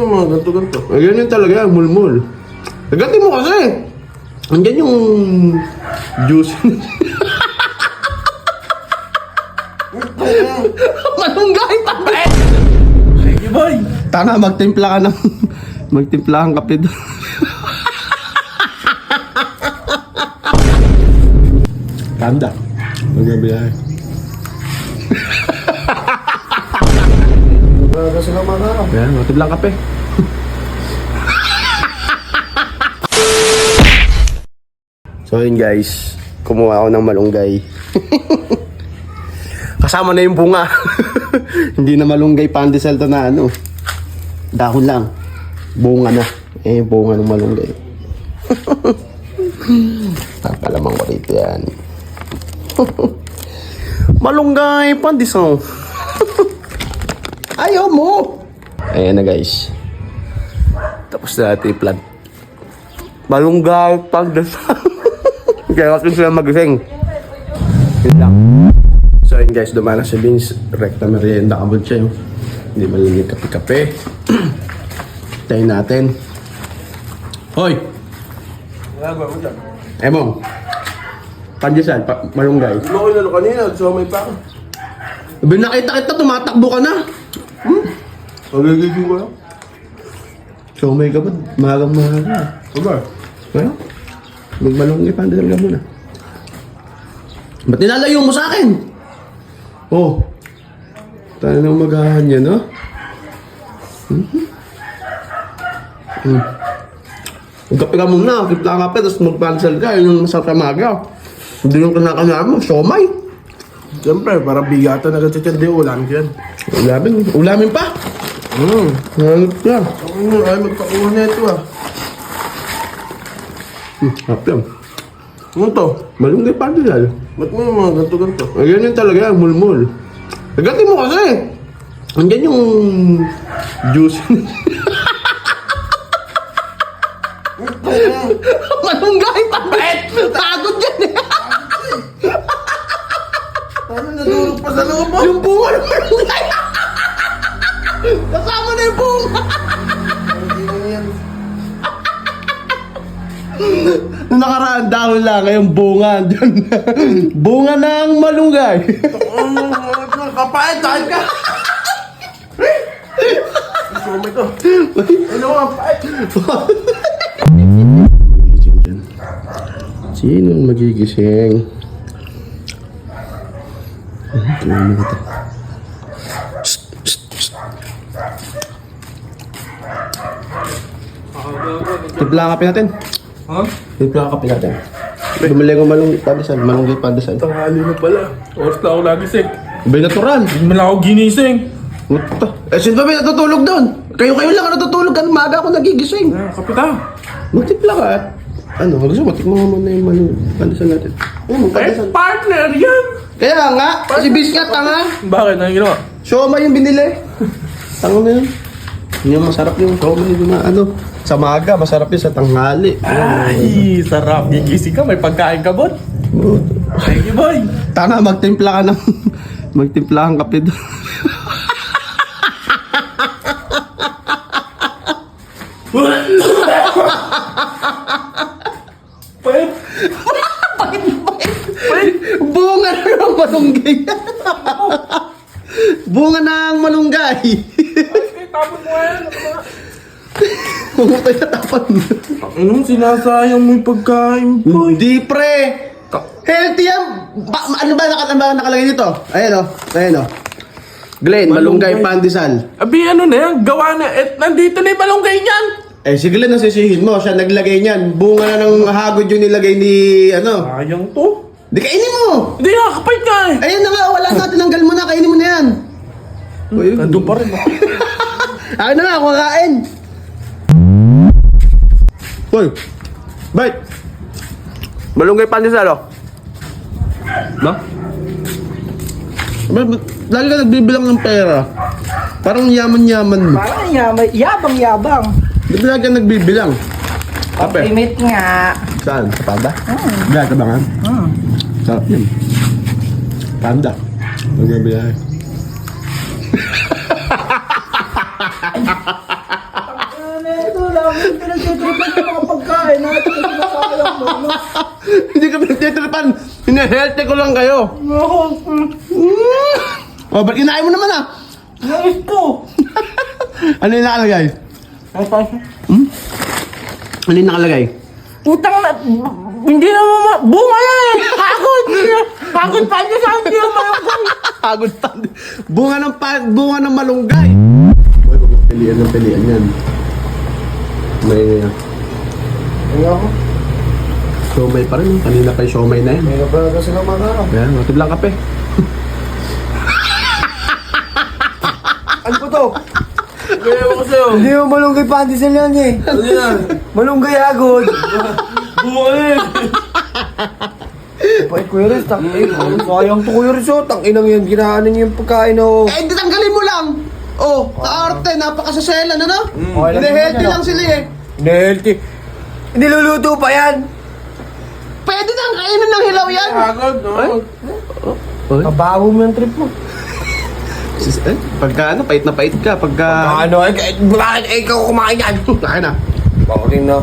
Mga ganto-ganto. Ayan yun talaga, mulmul. Nagatin mo kasi. Andyan yung juice. Malunggay pa ba? Sige boy. Tanga, magtimpla ka ng... magtimpla kang kape doon. Tanda. Magbibiyahe. Kasi naman na. Ayan, magtimpla kape. So yun guys, kumuha ako ng malunggay. Kasama na yung bunga. Hindi na malunggay pandesal to na ano. Dahon lang. Bunga na. Eh, bunga ng malunggay. Papalamang ko rito yan. Malunggay pandesal. Ayaw mo! Ayan na guys. Tapos na natin i-plant. Malunggay pandesal. Kaya kasi sila magising. Yun lang. So yun guys, dumana si Vince. Rekta merienda kabod siya yung hindi malilig kape-kape. Tayo natin. Hoy! Nagawa mo dyan. Emong. Pandesal, malunggay. Ano ko inalo kanina? So may pa ako. Sabi nakita kita, tumatakbo ka na. Pagagiging ko lang. So may ka ba? Mahagang-mahaga. Aba. Kaya? Magmalunggay pandesal ka muna. Ba't nilalayo mo sa akin? Oh. Tayo nang magahan yan, no? Magkape ka muna, kipla ka pa, tapos magpandesal ka, yun yung masarap ka maga. Hindi yung kinakanya mo, siomay. Siyempre, para bigatan agad sa tiyan. Di ulam ko yan. Ulamin pa. Hanap ka. Ay, magpakuha na ito ah. Harap lang. Ano to? Malunggay pandesal. Ba't mo yung mga ganto-ganto? Ayan yun talaga, mulmul. Nagatin mo kasi. Andyan yung juice. Malunggay pa ba? Pagod yan eh. Paano nadurog pa sa loob mo? Yung bunga ng malunggay. Kasama na yung bunga. Nung nakaraan dahon lang, ngayong bunga. Bunga ng malunggay. Kapait, dahil ka! Sumay ko. Ano ka, kapait? Sinong magigising? Ano ito? Tipla kape natin. Ha? Tipla kape natin. Bumili ko malunggay pandesal. Tanghali na pala. Oras na ako nagising. Bay natural. Hindi man ako ginising. Puta. Eh, sino ba may natutulog doon? Kayo lang ang natutulog. Kan maaga ako nagigising. Kapita. Magtipla ka at ano, gusto mo, tikman mo na yung pandesal natin. Pandesal. Partner yan! Kaya nga, si Bis nga, tanga. Bakit? Ano ginawa? Siomay yung binili. Tanga na yun. Yung masarap yung siomay yung ano. Sa maga, masarap yun sa tanghali. Ay, sarap. Gigising ka, may pagkain ka, bot. Sige, boy. Tanga, magtimpla ka ng... magtimpla kang kape doon. Pwede. Bunga na ng malunggay. Bunga ng malunggay. Tapos mo yan. Pumutay na tapan. Anong sinasayang mo yung pagkain, boy? Hindi pre. Healthy yan. Ano ba nakalagay dito? Ayan o. Ayan o. Glenn, malunggay pandesal. Abi, ano na yan? Gawa na. Nandito na yung malunggay niyan. Eh, si Glenn nasisihin mo. Siya naglagay niyan. Bunga na ng hagod yung nilagay ni ano. Sayang to. Di kainin mo. Hindi nga, kapait ka eh. Ayan na nga. Wala na. Tinanggal mo na. Kainin mo na yan. Nandun pa rin. Ako na nga. Kumakain. Hoy. Bite. Malunggay pandesal o. Ba? Lagi ka nagbibilang ng pera. Parang yaman-yaman mo. Parang yabang-yabang. Di ba lagi ka nagbibilang? Kape. Limit nga. Saan? Sa panda? Biyahe ka ba nga? Sarap yun. Panda. Magbibiyahe. lang. Pinagtitripan yung mga pagkain natin. Pinasayang mo. No? Hindi ka pinagtitripan. Hine-healthy ko lang kayo. O, ba't kinain mo naman ah? Nais ko. Ano yung nakalagay? Ano yung nakalagay? Utang na... Hindi naman bunga yan eh. Pagod pa niya sa hindi naman malunggay. Pagod pa. Bunga ng malunggay. Uy, pilian yan. May... Ayaw ko. Siomay pa rin. Kanina pa yung siomay na yan. May napala kasi ng mga araw. Ayan, matib lang kape. Ano po to? Kaya ko sa'yo. Hindi mo malunggay pandesal yan eh. Ano yan? Malunggay agod. Buka eh. Pait Kuya Riz, sayang to Kuya Riz oh. Tanginang yan, ginaanan niyo yung pagkain oh. Eh, hindi tanggalin mo lang. Oh, kaarte, napakasaselan, ano? Okay lang Hine-healthy naman, lang sila eh. Healthy. Hindi luluto pa yan. Pwede nang kainin ng hilaw yan. Agad, no? Ay? Kabago mo yung trip mo. Pagka ano, pait na pait ka. Pagka... Ano eh, bakit ikaw kumain yan? Kaya na. Bakit na?